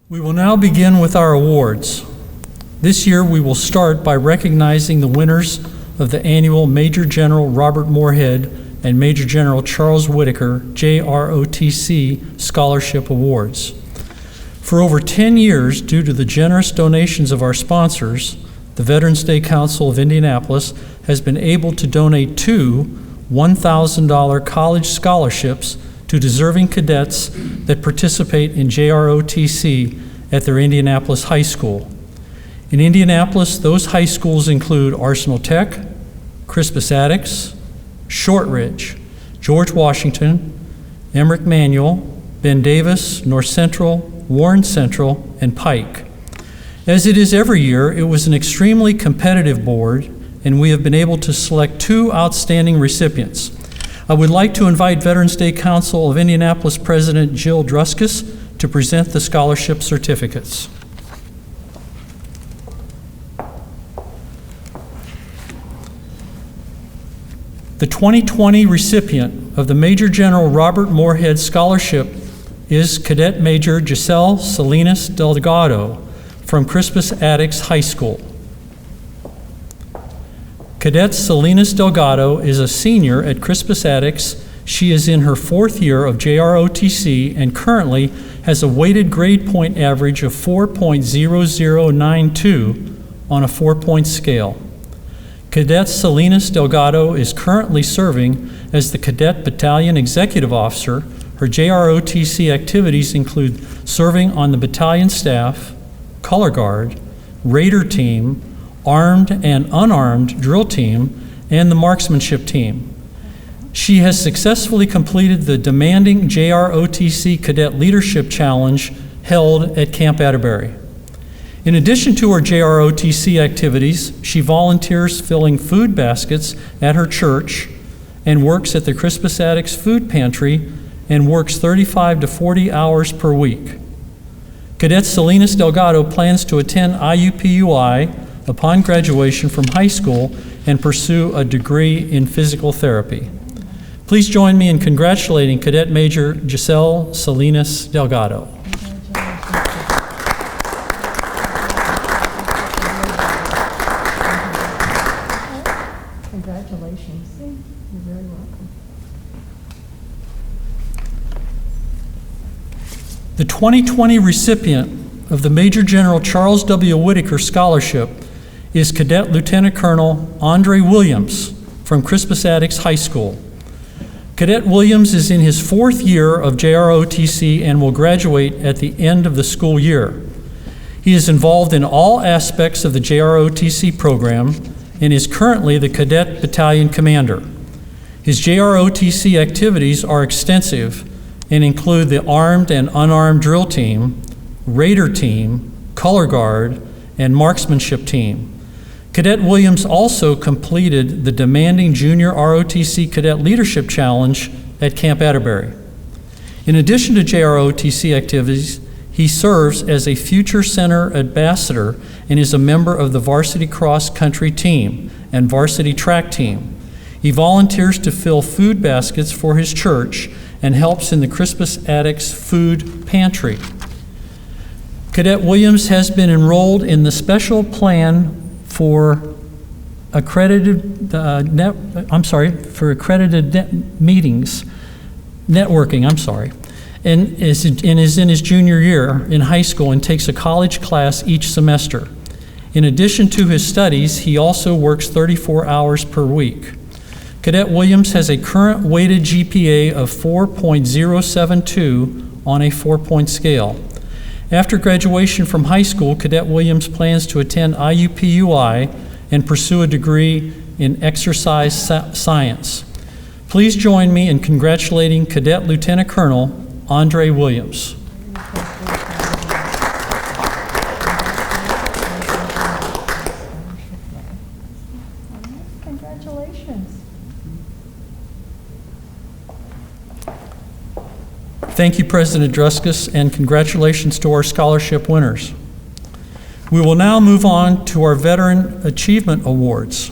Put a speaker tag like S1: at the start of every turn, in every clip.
S1: We will now begin with our awards. This year we will start by recognizing the winners of the annual Major General Robert Moorhead and Major General Charles Whitaker Jrotc Scholarship Awards. For over 10 years, due to the generous donations of our sponsors, the Veterans Day Council of Indianapolis has been able to donate two $1,000 college scholarships to deserving cadets that participate in Jrotc at their Indianapolis high school. In Indianapolis, those high schools include Arsenal Tech, Crispus Attucks, Shortridge, George Washington, Emmerich Manual, Ben Davis, North Central, Warren Central, and Pike. As it is every year, it was an extremely competitive board, and we have been able to select two outstanding recipients. I would like to invite Veterans Day Council of Indianapolis President Jrotc to present the scholarship certificates. The 2020 recipient of the Major General Robert Moorhead Scholarship is Cadet Major Giselle Salinas Delgado from Crispus Attucks High School. Cadet Salinas Delgado is a senior at Crispus Attucks. She is in her fourth year of Jrotc and currently has a weighted grade point average of 4.0092 on a 4-point scale. Cadet Salinas Delgado is currently serving as the Cadet Battalion Executive Officer. Her Jrotc activities include serving on the battalion staff, color guard, raider team, armed and unarmed drill team, and the marksmanship team. She has successfully completed the demanding Jrotc Cadet Leadership Challenge held at Camp Atterbury. In addition to her Jrotc activities, she volunteers filling food baskets at her church and works at the Crispus Attucks Food Pantry and works 35 to 40 hours per week. Cadet Salinas Delgado plans to attend IUPUI upon graduation from high school and pursue a degree in physical therapy. Please join me in congratulating Cadet Major Giselle Salinas Delgado.
S2: Congratulations. You're very welcome.
S1: The 2020 recipient of the Major General Charles W. Whitaker Scholarship is Cadet Lieutenant Colonel Andre Williams from Crispus Attucks High School. Cadet Williams is in his fourth year of Jrotc and will graduate at the end of the school year. He is involved in all aspects of the Jrotc program and is currently the Cadet Battalion Commander. His Jrotc activities are extensive and include the armed and unarmed drill team, raider team, color guard, and marksmanship team. Cadet Williams also completed the demanding Junior ROTC Cadet Leadership Challenge at Camp Atterbury. In addition to Jrotc activities, he serves as a Future Center ambassador and is a member of the varsity cross country team and varsity track team. He volunteers to fill food baskets for his church and helps in the Crispus Attucks Food Pantry. Cadet Williams has been enrolled in the special plan for accredited meetings, networking, and is in his junior year in high school and takes a college class each semester. In addition to his studies, he also works 34 hours per week. Cadet Williams has a current weighted GPA of 4.072 on a 4-point scale. After graduation from high school, Cadet Williams plans to attend IUPUI and pursue a degree in exercise science. Please join me in congratulating Cadet Lieutenant Colonel Andre Williams.
S2: Congratulations.
S1: Thank you, President Jrotc, and congratulations to our scholarship winners. We will now move on to our Veteran Achievement Awards.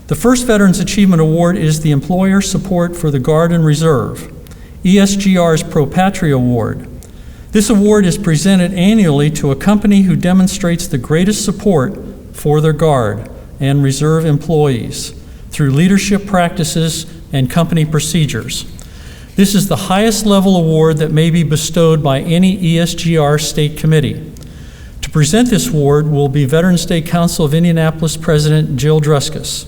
S1: The first Veterans Achievement Award is the Employer Support for the Guard and Reserve, ESGR's Patriot Award. This award is presented annually to a company who demonstrates the greatest support for their Guard and Reserve employees through leadership practices and company procedures. This is the highest level award that may be bestowed by any ESGR state committee. To present this award will be Veterans Day Council of Indianapolis President Jill Jrotc.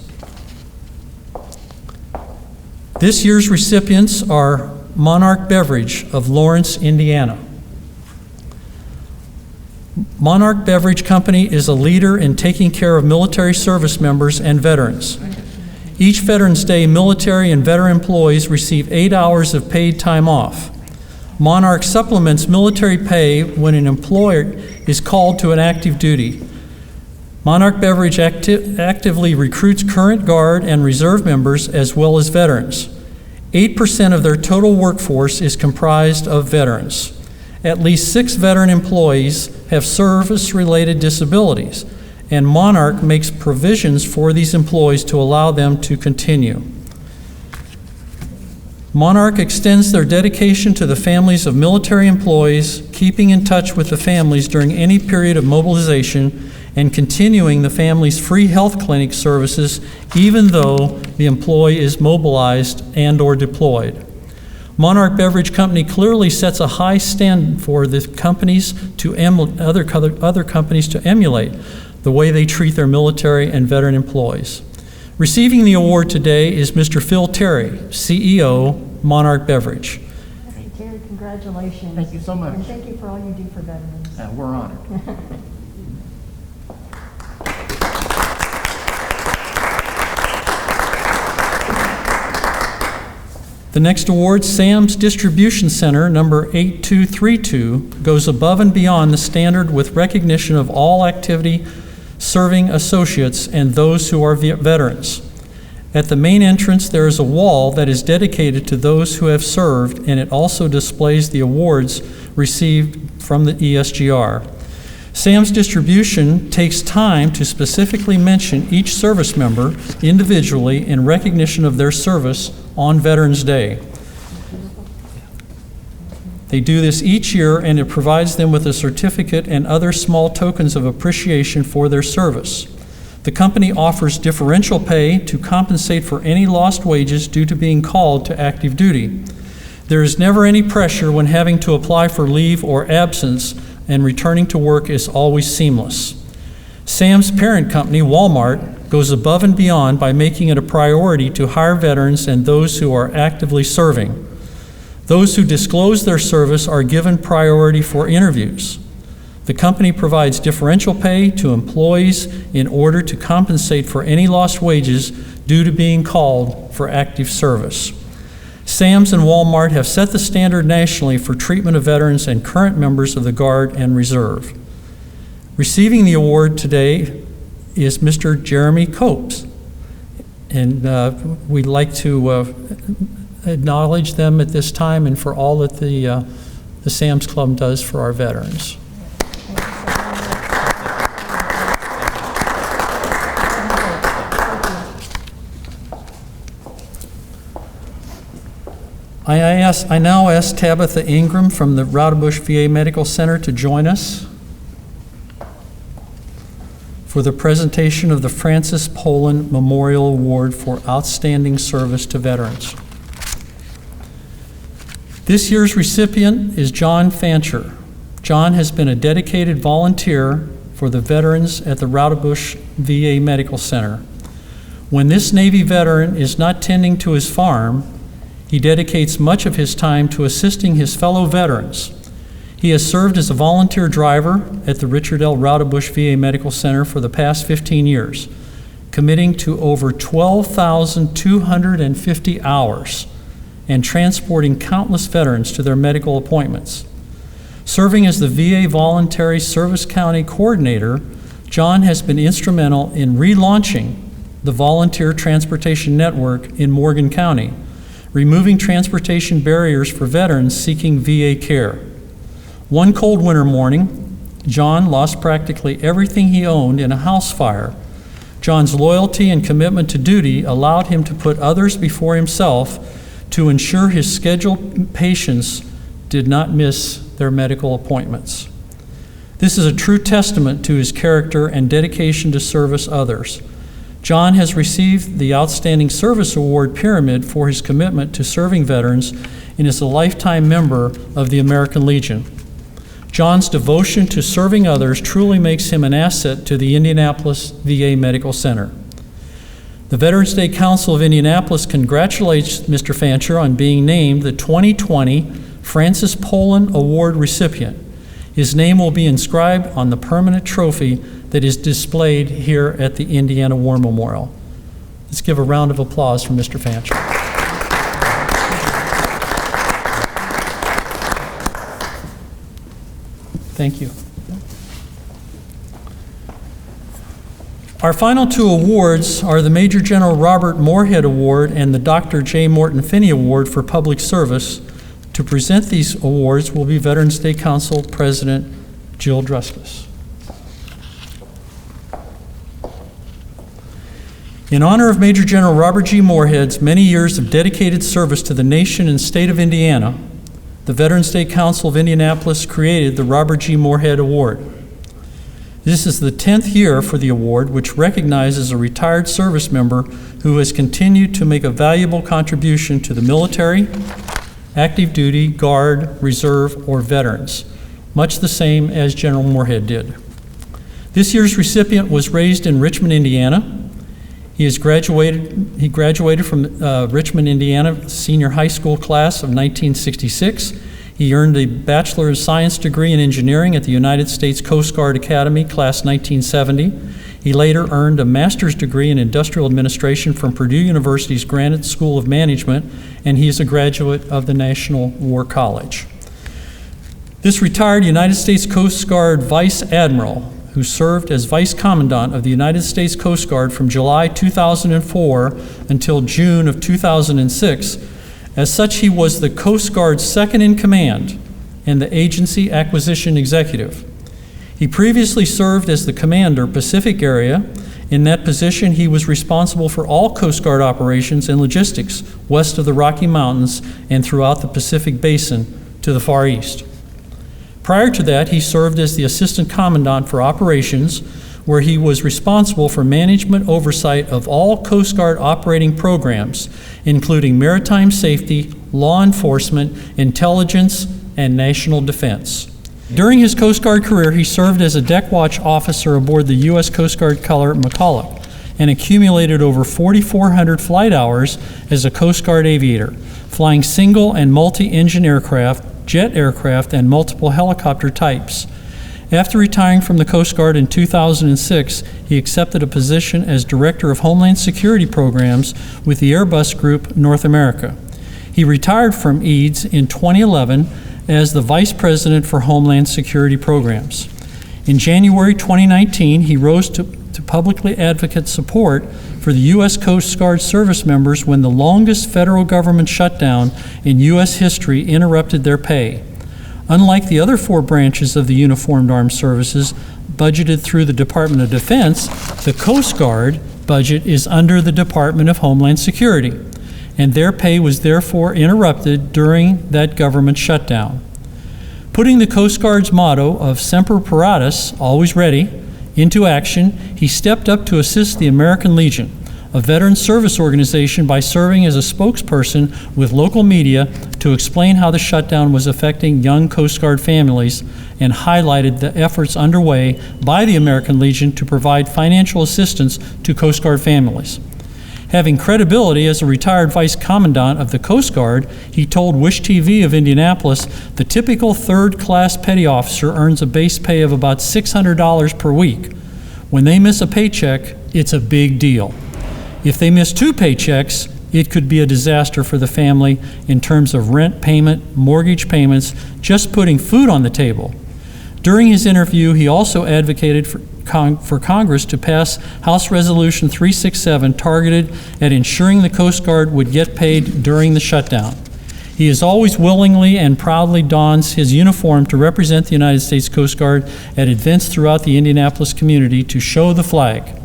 S1: This year's recipients are Monarch Beverage of Lawrence, Indiana. Monarch Beverage Company is a leader in taking care of military service members and veterans. Each Veterans Day, military and veteran employees receive 8 hours of paid time off. Monarch supplements military pay when an employer is called to an active duty. Monarch Beverage actively recruits current Guard and Reserve members as well as veterans. 8% of their total workforce is comprised of veterans. At least 6 veteran employees have service-related disabilities, and Monarch makes provisions for these employees to allow them to continue. Monarch extends their dedication to the families of military employees, keeping in touch with the families during any period of mobilization and continuing the family's free health clinic services even though the employee is mobilized and/or deployed. Monarch Beverage Company clearly sets a high standard for the companies to other companies to emulate the way they treat their military and veteran employees. Receiving the award today is Mr. Phil Terry, CEO, Monarch Beverage.
S2: Hey, Terry, congratulations.
S3: Thank you so much.
S2: And thank you for all you do for veterans.
S3: We're honored.
S1: The next award, Sam's Distribution Center, number 8232, goes above and beyond the standard with recognition of all activity serving associates and those who are veterans. At the main entrance, there is a wall that is dedicated to those who have served, and it also displays the awards received from the ESGR. Sam's Distribution takes time to specifically mention each service member individually in recognition of their service on Veterans Day. They do this each year, and it provides them with a certificate and other small tokens of appreciation for their service. The company offers differential pay to compensate for any lost wages due to being called to active duty. There is never any pressure when having to apply for leave or absence, and returning to work is always seamless. Sam's parent company, Walmart, goes above and beyond by making it a priority to hire veterans and those who are actively serving. Those who disclose their service are given priority for interviews. The company provides differential pay to employees in order to compensate for any lost wages due to being called for active service. Sam's and Walmart have set the standard nationally for treatment of veterans and current members of the Guard and Reserve. Receiving the award today is Mr. Jeremy Copes, and we'd like to acknowledge them at this time and for all that the Sam's Club does for our veterans. I now ask Tabitha Ingram from the Roudabush VA Medical Center to join us for the presentation of the Francis Poland Memorial Award for Outstanding Service to Veterans. This year's recipient is John Fancher. John has been a dedicated volunteer for the veterans at the Roudabush VA Medical Center. When this Navy veteran is not tending to his farm, he dedicates much of his time to assisting his fellow veterans. He has served as a volunteer driver at the Richard L. Roudabush VA Medical Center for the past 15 years, committing to over 12,250 hours and transporting countless veterans to their medical appointments. Serving as the VA Voluntary Service County Coordinator, John has been instrumental in relaunching the Volunteer Transportation Network in Morgan County, removing transportation barriers for veterans seeking VA care. One cold winter morning, John lost practically everything he owned in a house fire. John's loyalty and commitment to duty allowed him to put others before himself to ensure his scheduled patients did not miss their medical appointments. This is a true testament to his character and dedication to service others. John has received the Outstanding Service Award Pyramid for his commitment to serving veterans and is a lifetime member of the American Legion. John's devotion to serving others truly makes him an asset to the Indianapolis VA Medical Center. The Veterans Day Council of Indianapolis congratulates Mr. Fancher on being named the 2020 Francis Poland Award recipient. His name will be inscribed on the permanent trophy that is displayed here at the Indiana War Memorial. Let's give a round of applause for Mr. Fancher. Thank you. Our final two awards are the Major General Robert Moorhead Award and the Dr. J. Morton-Finney Award for Public Service. To present these awards will be Veterans Day Council President Jill Jrotc. In honor of Major General Robert G. Moorhead's many years of dedicated service to the nation and state of Indiana, the Veterans Day Council of Indianapolis created the Robert G. Moorhead Award. This is the 10th year for the award, which recognizes a retired service member who has continued to make a valuable contribution to the military, active duty, Guard, Reserve, or veterans, much the same as General Moorhead did. This year's recipient was raised in Richmond, Indiana. He graduated from Richmond, Indiana Senior High School class of 1966. He earned a Bachelor of Science degree in Engineering at the United States Coast Guard Academy, class 1970. He later earned a master's degree in Industrial Administration from Purdue University's Granite School of Management, and he is a graduate of the National War College. This retired United States Coast Guard Vice Admiral, who served as Vice Commandant of the United States Coast Guard from July 2004 until June of 2006. As such, he was the Coast Guard's second in command and the agency acquisition executive. He previously served as the commander, Pacific Area. In that position, he was responsible for all Coast Guard operations and logistics west of the Rocky Mountains and throughout the Pacific Basin to the Far East. Prior to that, he served as the Assistant Commandant for Operations, where he was responsible for management oversight of all Coast Guard operating programs, including maritime safety, law enforcement, intelligence, and national defense. During his Coast Guard career, he served as a deck watch officer aboard the U.S. Coast Guard cutter McCulloch and accumulated over 4,400 flight hours as a Coast Guard aviator, flying single and multi-engine aircraft, jet aircraft, and multiple helicopter types. After retiring from the Coast Guard in 2006, he accepted a position as Director of Homeland Security Programs with the Airbus Group North America. He retired from EADS in 2011 as the Vice President for Homeland Security Programs. In January 2019, he rose to publicly advocate support for the U.S. Coast Guard service members when the longest federal government shutdown in U.S. history interrupted their pay. Unlike the other four branches of the Uniformed Armed Services budgeted through the Department of Defense, the Coast Guard budget is under the Department of Homeland Security, and their pay was therefore interrupted during that government shutdown. Putting the Coast Guard's motto of Semper Paratus, always ready, into action, he stepped up to assist the American Legion, a veteran service organization, by serving as a spokesperson with local media to explain how the shutdown was affecting young Coast Guard families and highlighted the efforts underway by the American Legion to provide financial assistance to Coast Guard families. Having credibility as a retired Vice Commandant of the Coast Guard, he told Wish TV of Indianapolis, the typical third-class petty officer earns a base pay of about $600 per week. When they miss a paycheck, it's a big deal. If they miss two paychecks, it could be a disaster for the family in terms of rent payment, mortgage payments, just putting food on the table. During his interview, he also advocated for Congress to pass House Resolution 367 targeted at ensuring the Coast Guard would get paid during the shutdown. He is always willingly and proudly dons his uniform to represent the United States Coast Guard at events throughout the Indianapolis community to show the flag.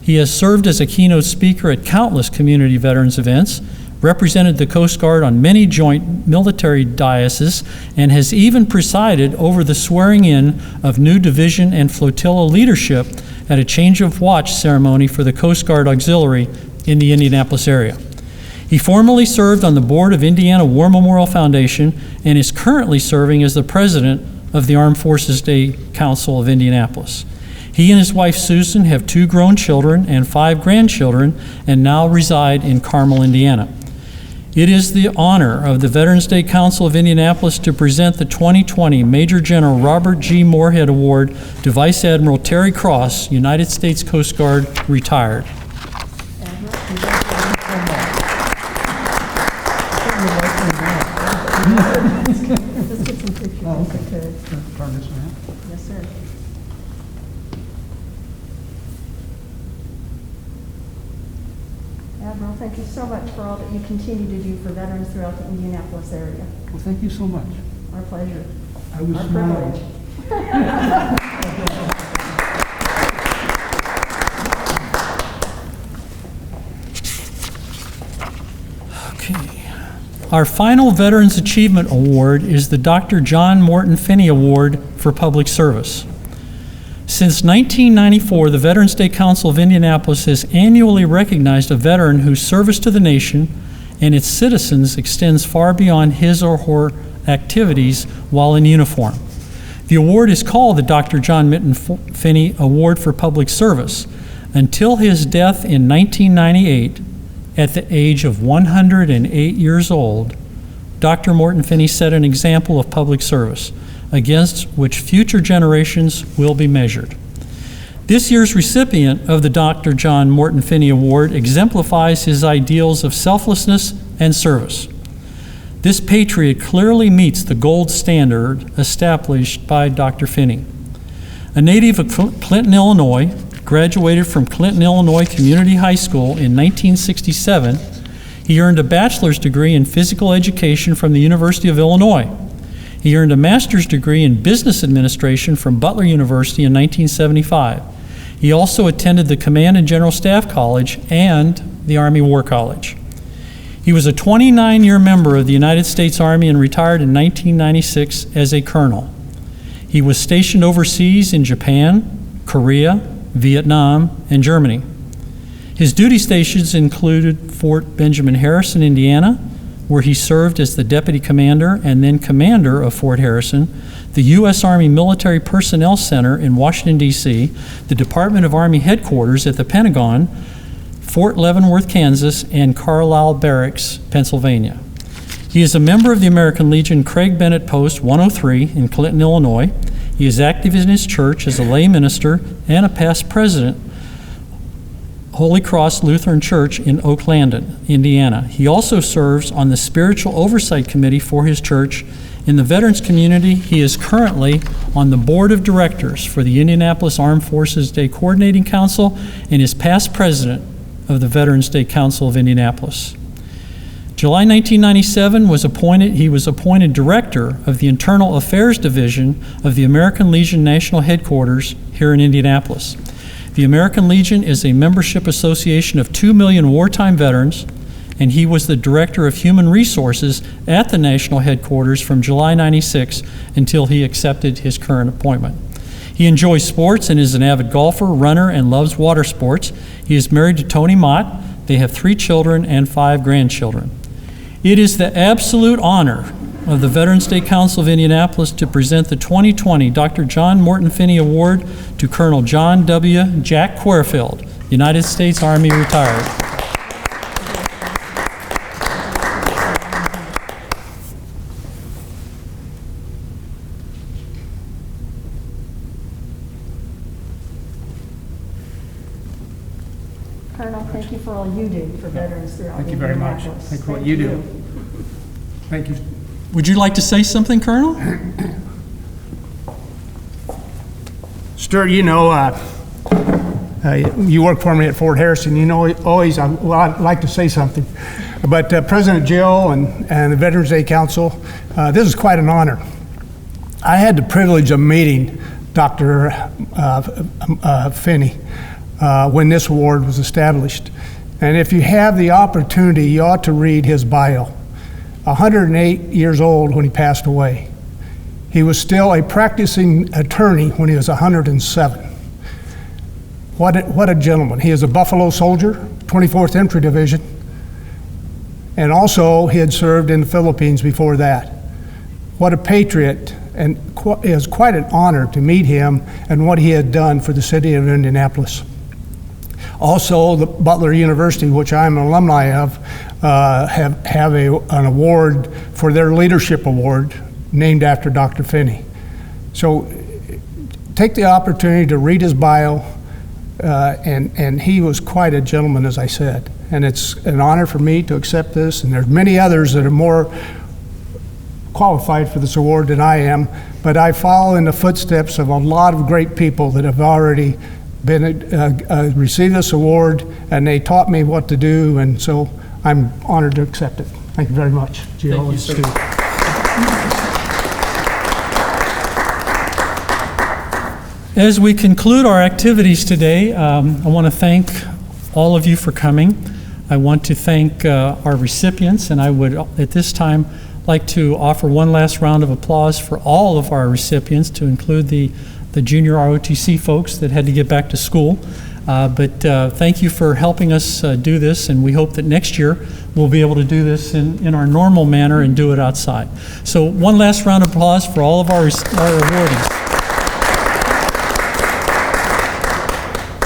S1: He has served as a keynote speaker at countless community veterans events, represented the Coast Guard on many joint military diocese, and has even presided over the swearing-in of new division and flotilla leadership at a change of watch ceremony for the Coast Guard Auxiliary in the Indianapolis area. He formerly served on the board of Indiana War Memorial Foundation and is currently serving as the president of the Armed Forces Day Council of Indianapolis. He and his wife Susan have 2 grown children and 5 grandchildren and now reside in Carmel, Indiana. It is the honor of the Veterans Day Council of Indianapolis to present the 2020 Major General Robert G. Moorhead Award to Vice Admiral Terry Cross, United States Coast Guard, retired.
S2: Let's get some pictures.
S3: Oh, okay.
S2: if you could.
S3: Turn this around.
S2: Yes, sir. Admiral, thank you so much for all that you continue to do for veterans throughout the Indianapolis area.
S3: Well, thank you so much.
S2: Our pleasure.
S3: I was
S2: Our
S3: smiling.
S2: privilege.
S1: Okay. Our final Veterans Achievement Award is the Dr. John Morton-Finney Award for Public Service. Since 1994, the Veterans Day Council of Indianapolis has annually recognized a veteran whose service to the nation and its citizens extends far beyond his or her activities while in uniform. The award is called the Dr. John Morton-Finney Award for Public Service. Until his death in 1998, at the age of 108 years old, Dr. Morton-Finney set an example of public service against which future generations will be measured. This year's recipient of the Dr. John Morton-Finney Award exemplifies his ideals of selflessness and service. This patriot clearly meets the gold standard established by Dr. Finney. A native of Clinton, Illinois, graduated from Clinton, Illinois Community High School in 1967. He earned a bachelor's degree in physical education from the University of Illinois. He earned a master's degree in business administration from Butler University in 1975. He also attended the Command and General Staff College and the Army War College. He was a 29-year member of the United States Army and retired in 1996 as a colonel. He was stationed overseas in Japan, Korea, Vietnam, and Germany. His duty stations included Fort Benjamin Harrison, Indiana, where he served as the deputy commander and then commander of Fort Harrison, the U.S. Army Military Personnel Center in Washington, D.C., the Department of Army Headquarters at the Pentagon, Fort Leavenworth, Kansas, and Carlisle Barracks, Pennsylvania. He is a member of the American Legion Craig Bennett Post 103 in Clinton, Illinois. He is active in his church as a lay minister and a past president, Holy Cross Lutheran Church in Oak Landing, Indiana. He also serves on the Spiritual Oversight Committee for his church. In the veterans community, he is currently on the board of directors for the Indianapolis Armed Forces Day Coordinating Council and is past president of the Veterans Day Council of Indianapolis. July 1997 he was appointed director of the Internal Affairs Division of the American Legion National Headquarters here in Indianapolis. The American Legion is a membership association of 2 million wartime veterans, and he was the director of human resources at the national headquarters from July 96 until he accepted his current appointment. He enjoys sports and is an avid golfer, runner, and loves water sports. He is married to Tony Mott. They have 3 children and 5 grandchildren. It is the absolute honor of the Veterans Day Council of Indianapolis to present the 2020 Dr. John Morton-Finney Award to Colonel John W. Jack Querfeld, United States Army retired.
S2: Colonel, thank you for all you do for veterans throughout
S3: Thank you very much.
S2: Indianapolis.
S3: Thank you for what you do. Thank you.
S1: Would you like to say something, Colonel?
S3: Stuart, you know, you worked for me at Fort Harrison. You know, always, I'd like to say something. But President Jill and the Veterans Day Council, this is quite an honor. I had the privilege of meeting Dr. Finney when this award was established. And if you have the opportunity, you ought to read his bio. 108 years old when he passed away. He was still a practicing attorney when he was 107. What a gentleman. He is a Buffalo soldier, 24th Infantry Division, and also he had served in the Philippines before that. What a patriot, and it was quite an honor to meet him and what he had done for the city of Indianapolis. Also, the Butler University, which I'm an alumni of, have an award for their leadership award named after Dr. Finney. So take the opportunity to read his bio, and he was quite a gentleman, as I said. And it's an honor for me to accept this, and there's many others that are more qualified for this award than I am, but I follow in the footsteps of a lot of great people that have already been received this award, and they taught me what to do, and so I'm honored to accept it. Thank you very much, Jill and Stu.
S1: As we conclude our activities today, I want to thank all of you for coming. I want to thank our recipients, and I would at this time like to offer one last round of applause for all of our recipients, to include the junior ROTC folks that had to get back to school. But thank you for helping us do this, and we hope that next year we'll be able to do this in our normal manner and do it outside. So one last round of applause for all of our awardees.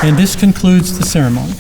S1: And this concludes the ceremony.